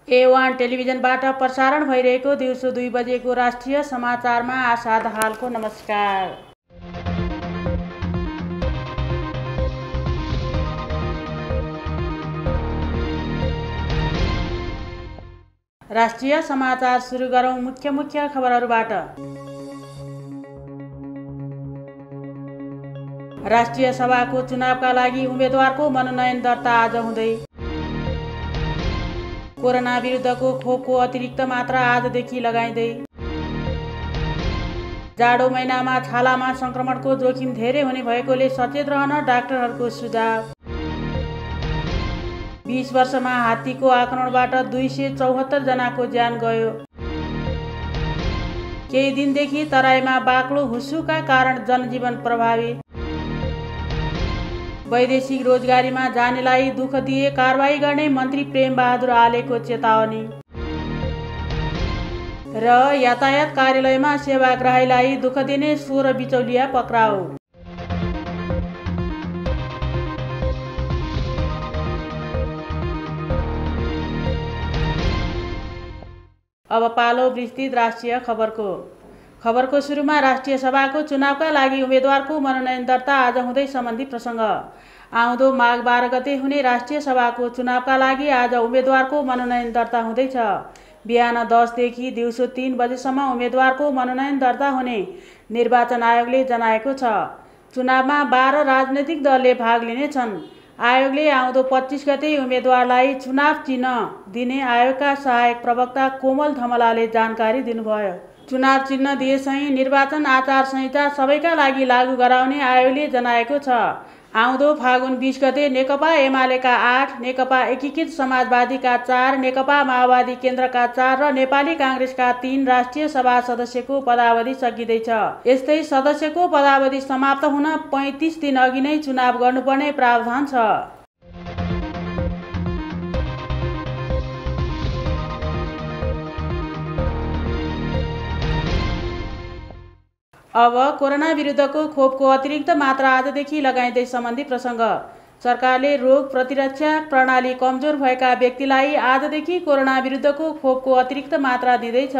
A1 टेलिभिजनबाट प्रसारण भइरहेको दिउँसो 2 बजेको राष्ट्रिय समाचारमा आशा दाहालको नमस्कार। राष्ट्रिय समाचार सुरु गरौं मुख्य खबरहरूबाट। राष्ट्रिय सभाको चुनावका लागि उम्मेदवारको मनोनयन दर्ता आज हुँदै। कोरोना विरुद्धको खोपको अतिरिक्त मात्रा आजदेखि लगाइँदै। जाडो महिनामा छालामा संक्रमणको जोखिम धेरै हुने भएकोले सचेत रहन डाक्टरहरूको सुझाव। 20 वर्षमा हात्तीको आक्रमणबाट 274 जनाको ज्यान गयो। केही दिनदेखि तराईमा बाक्लो हुस्सुका कारण जनजीवन प्रभावित। वैदेशिक रोजगारीमा जानेलाई दुःख दिए कारबाही गर्ने मन्त्री प्रेम बहादुर आलेको चेतावनी। र यातायात कार्यालयमा सेवाग्राहीलाई दुःख दिने 16 बिचौलिया पक्राउ। अब पालो विस्तृत राष्ट्रिय खबरको सुरुमा राष्ट्रिय सभाको चुनावका लागि उम्मेदवारको मनोनयन दर्ता आज हुँदै सम्बन्धी प्रसङ्ग। आउँदो माघ 12 गते हुने राष्ट्रिय सभाको चुनावका लागि आज उम्मेदवारको मनोनयन दर्ता हुँदैछ। बिहान 10 देखि दिउँसो 3 बजेसम्म उम्मेदवारको मनोनयन दर्ता हुने निर्वाचन आयोगले जनाएको छ। चुनावमा 12 राजनैतिक दलले भाग लिनेछन्। आयोगले आउँदो 25 गते उम्मेदवारलाई चुनाव चिन्ह दिने आयोगका सहायक प्रवक्ता कोमल धमलाले जानकारी दिनुभयो। चुनाव चिन्ह दिएसँगै निर्वाचन आचार संहिता सबैका लागि लागू गराउने आयोगले जनाएको छ। आउँदो फागुन 20 गते नेकपा एमालेका 8, नेकपा एकीकृत समाजवादीका 4, नेकपा माओवादी केन्द्रका 4 र नेपाली काङ्ग्रेसका 3 राष्ट्रिय सभा सदस्यको पदावधि सकिँदैछ। यस्तै सदस्यको पदावधि समाप्त हुन 35 दिन अघि नै चुनाव गर्नुपर्ने प्रावधान छ। अब कोरोना विरुद्धको खोपको अतिरिक्त मात्रा आजदेखि लगाइँदै सम्बन्धी प्रसङ्ग। सरकारले रोग प्रतिरक्षा प्रणाली कमजोर भएका व्यक्तिलाई आजदेखि कोरोना विरुद्धको खोपको अतिरिक्त मात्रा दिँदैछ।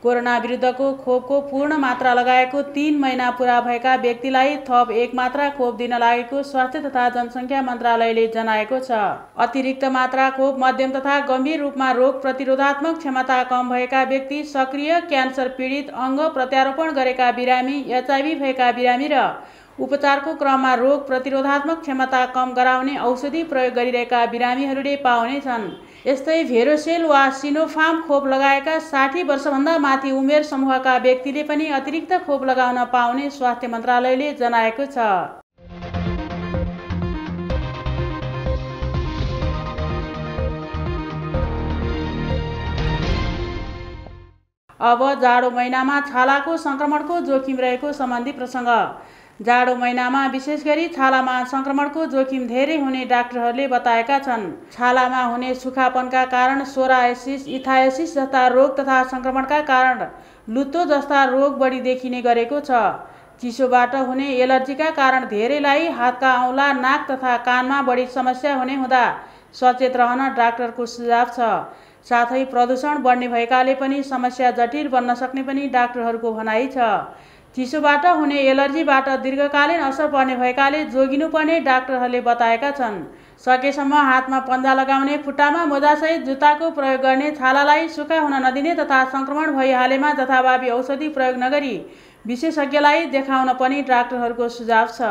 कोरोना विरुद्धको खोपको पूर्ण मात्रा लगाएको 3 महिना पुरा भएका व्यक्तिलाई थप 1 मात्रा खोप दिन लागेको स्वास्थ्य तथा जनसङ्ख्या मन्त्रालयले जनाएको छ। अतिरिक्त मात्रा खोप मध्यम तथा गम्भीर रूपमा रोग प्रतिरोधात्मक क्षमता कम भएका व्यक्ति, सक्रिय क्यान्सर पीडित, अङ्ग प्रत्यारोपण गरेका बिरामी, HIV भएका बिरामी र उपचारको क्रममा रोग प्रतिरोधात्मक क्षमता कम गराउने औषधि प्रयोग गरिरहेका बिरामीहरूले पाउने छन्। यस्तै भेरोसेल वा सिनोफार्म खोप लगाएका 60 वर्षभन्दा माथि उमेर समूहका व्यक्तिले पनि अतिरिक्त खोप लगाउन पाउने स्वास्थ्य मन्त्रालयले जनाएको छ। अब जाडो महिनामा छालाको संक्रमणको जोखिम रहेको सम्बन्धी प्रसङ्ग। जाडो महिनामा विशेष गरी छालामा संक्रमणको जोखिम धेरै हुने डाक्टरहरूले बताएका छन्। छालामा हुने सुखापनका कारण सोरायसिस, इथायसिस जस्ता रोग तथा संक्रमणका कारण लुत्तो जस्ता रोग बढी देखिने गरेको छ। चिसोबाट हुने एलर्जीका कारण धेरैलाई हातका औँला, नाक तथा कानमा बढी समस्या हुने हुँदा सचेत रहन डाक्टरको सुझाव छ। साथै प्रदूषण बढ्ने भएकाले पनि समस्या जटिल बन्न सक्ने पनि डाक्टरहरूको भनाइ छ। चिसोबाट हुने एलर्जीबाट दीर्घकालीन असर पर्ने भएकाले जोगिनुपर्ने डाक्टरहरूले बताएका छन्। सकेसम्म हातमा पन्जा लगाउने, खुट्टामा मोजासहित जुत्ताको प्रयोग गर्ने, छालालाई सुक्खा हुन नदिने तथा संक्रमण भइहालेमा जथाभावी औषधि प्रयोग नगरी विशेषज्ञलाई देखाउन पनि डाक्टरहरूको सुझाव छ।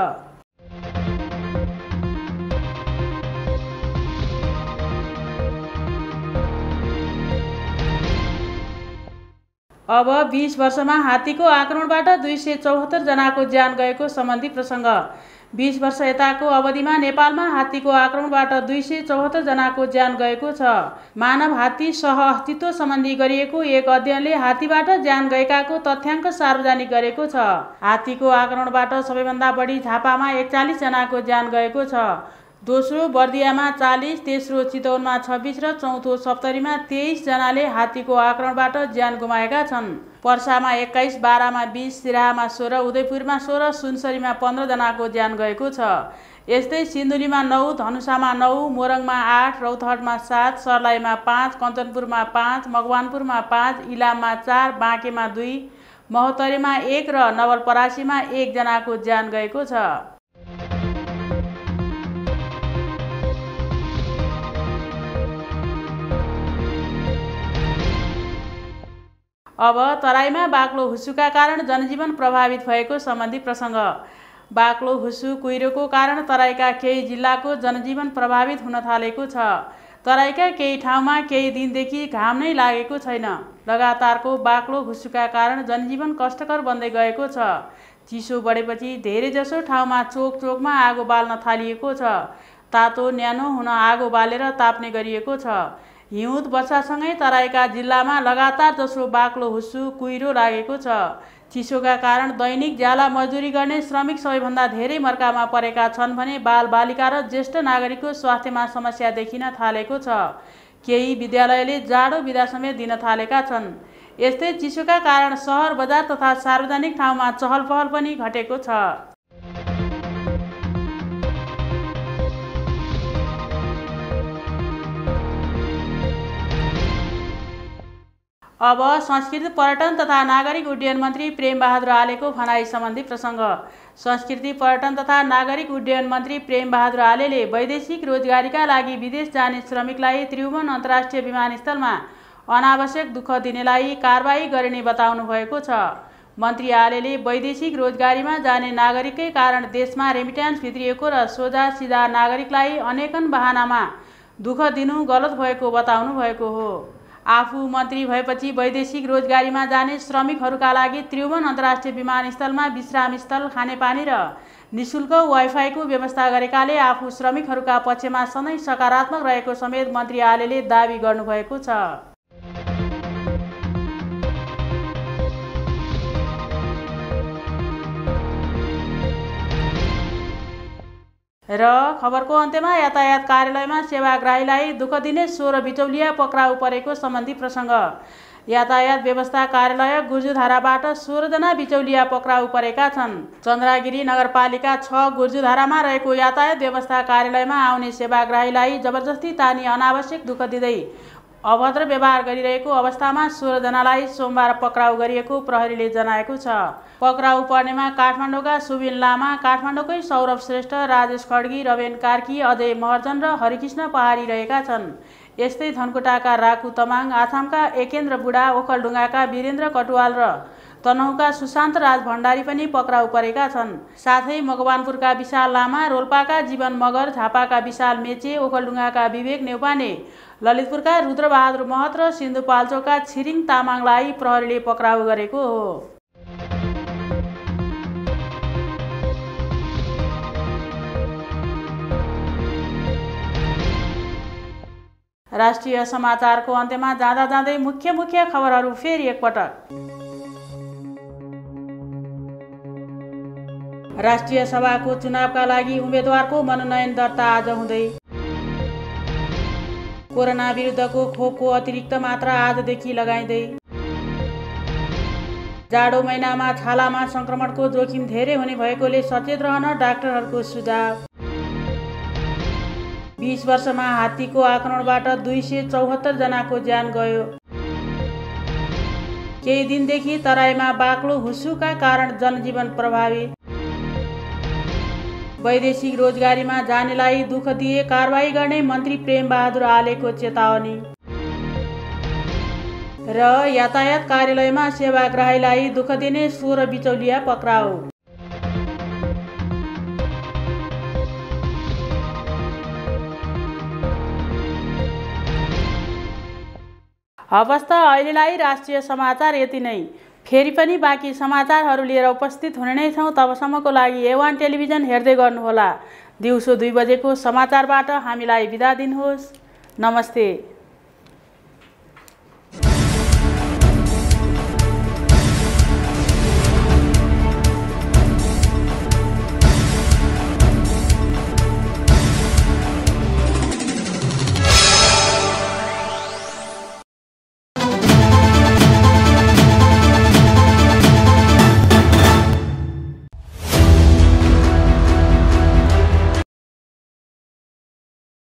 अब 20 वर्षमा हात्तीको आक्रमणबाट 274 जनाको ज्यान गएको सम्बन्धी प्रसङ्ग। 20 वर्ष यताको अवधिमा नेपालमा हात्तीको आक्रमणबाट 274 जनाको ज्यान गएको छ। मानव हात्ती सह अस्तित्व सम्बन्धी गरिएको एक अध्ययनले हात्तीबाट ज्यान गएकाको तथ्याङ्क सार्वजनिक गरेको छ। हात्तीको आक्रमणबाट सबैभन्दा बढी झापामा 41 जनाको ज्यान गएको छ। दोस्रो बर्दियामा 40, तेस्रो चितवनमा 26 र चौथो सप्तरीमा 23 जनाले हात्तीको आक्रमणबाट ज्यान गुमाएका छन्। पर्सामा 21, बारामा 20, सिराहामा 16, उदयपुरमा 16, सुनसरीमा 15 जनाको ज्यान गएको छ। यस्तै सिन्धुलीमा 9, धनुषामा 9, मोरङमा 8, रौतहटमा 7, सर्लाहीमा 5, कञ्चनपुरमा 5, मकवानपुरमा 5, इलाममा 4, बाँकेमा 2, महोत्तरीमा 1 र नवलपरासीमा 1 जनाको ज्यान गएको छ। अब तराईमा बाक्लो हुस्सुका कारण जनजीवन प्रभावित भएको सम्बन्धी प्रसङ्ग। बाक्लो हुस्सु कुहिरोको कारण तराईका केही जिल्लाको जनजीवन प्रभावित हुन थालेको छ। तराईका केही ठाउँमा केही दिनदेखि घाम नै लागेको छैन। लगातारको बाक्लो हुस्सुका कारण जनजीवन कष्टकर बन्दै गएको छ। चिसो बढेपछि धेरैजसो ठाउँमा चोकमा आगो बाल्न थालिएको छ। तातो न्यानो हुन आगो बालेर ताप्ने गरिएको छ। हिउँद वर्षासँगै तराईका जिल्लामा लगातार दोस्रो बाक्लो हुस्सु कुहिरो लागेको छ। चिसोका कारण दैनिक ज्याला मजदुरी गर्ने श्रमिक सबैभन्दा धेरै मर्कामा परेका छन् भने बालबालिका र ज्येष्ठ नागरिकको स्वास्थ्यमा समस्या देखिन थालेको छ। केही विद्यालयले जाडो बिदा समेत दिन थालेका छन्। यस्तै चिसोका कारण सहर बजार तथा सार्वजनिक ठाउँमा चहल पहल पनि घटेको छ। अब संस्कृति पर्यटन तथा नागरिक उड्डयन मन्त्री प्रेमबहादुर आलेको भनाई सम्बन्धी प्रसङ्ग। संस्कृति पर्यटन तथा नागरिक उड्डयन मन्त्री प्रेमबहादुर आलेले वैदेशिक रोजगारीका लागि विदेश जाने श्रमिकलाई त्रिभुवन अन्तर्राष्ट्रिय विमानस्थलमा अनावश्यक दुःख दिनेलाई कारबाही गरिने बताउनु भएको छ। मन्त्री आलेले वैदेशिक रोजगारीमा जाने नागरिककै कारण देशमा रेमिट्यान्स भित्रिएको र सोझा सिधा नागरिकलाई अनेकन बहानामा दुःख दिनु गलत भएको बताउनु भएको हो। आफू मन्त्री भएपछि वैदेशिक रोजगारीमा जाने श्रमिकहरूका लागि त्रिभुवन अन्तर्राष्ट्रिय विमानस्थलमा विश्रामस्थल, खानेपानी र निशुल्क वाइफाईको व्यवस्था गरेकाले आफू श्रमिकहरूका पक्षमा सधैँ सकारात्मक रहेको समेत मन्त्री आलेले दावी गर्नुभएको छ। र खबरको अन्त्यमा यातायात कार्यालयमा सेवाग्राहीलाई दुःख दिने 16 बिचौलिया पक्राउ परेको सम्बन्धी प्रसङ्ग। यातायात व्यवस्था कार्यालय गुर्जुधाराबाट 16 जना बिचौलिया पक्राउ परेका छन्। चन्द्रागिरी नगरपालिका 6 गुर्जुधारामा रहेको यातायात व्यवस्था कार्यालयमा आउने सेवाग्राहीलाई जबरजस्ती तानी अनावश्यक दुःख दिँदै अभद्र व्यवहार गरिरहेको अवस्थामा 16 जनालाई सोमबार पक्राउ गरिएको प्रहरीले जनाएको छ। पक्राउ पर्नेमा काठमाडौँका सुबिन लामा, काठमाडौँकै सौरभ श्रेष्ठ, राजेश खड्गी, रवेन कार्की, अजय महर्जन र हरिकृष्ण पहाडी रहेका छन्। यस्तै धनकुटाका राखु तमाङ, आछामका एकेन्द्र बुढा, ओखलढुङ्गाका वीरेन्द्र कटुवाल र तनहुँका सुशान्त राज भण्डारी पनि पक्राउ परेका छन्। साथै मकवानपुरका विशाल लामा, रोल्पाका जीवन मगर, झापाका विशाल मेचे, ओखलढुङ्गाका विवेक नेउपाने, ललितपुरका रुद्रबहादुर महत र सिन्धुपाल्चोकका छिरिङ तामाङलाई प्रहरीले पक्राउ गरेको हो। राष्ट्रिय समाचारको अन्त्यमा जाँदै मुख्य खबरहरू फेरि एकपटक। राष्ट्रिय सभाको चुनावका लागि उम्मेदवारको मनोनयन दर्ता आज हुँदै। कोरोना विरुद्धको खोपको अतिरिक्त मात्रा आजदेखि लगाइँदै। जाडो महिनामा छालामा संक्रमणको जोखिम धेरै हुने भएकोले सचेत रहन डाक्टरहरूको सुझाव। 20 वर्षमा हात्तीको आक्रमणबाट 274 जनाको ज्यान गयो। केही दिनदेखि तराईमा बाक्लो हुस्सुका कारण जनजीवन प्रभावित। वैदेशिक रोजगारीमा जानेलाई दुःख दिए कारबाही गर्ने मन्त्री प्रेमबहादुर आलेको चेतावनी। र यातायात कार्यालयमा सेवाग्राहीलाई दुःख दिने 16 बिचौलिया पक्राउ। हवस् त अहिलेलाई राष्ट्रिय समाचार यति नै। फेरि पनि बाँकी समाचारहरू लिएर उपस्थित हुने नै छौँ। तबसम्मको लागि A1 टेलिभिजन हेर्दै गर्नुहोला। दिउँसो 2 बजेको समाचारबाट हामीलाई बिदा दिनुहोस्। नमस्ते।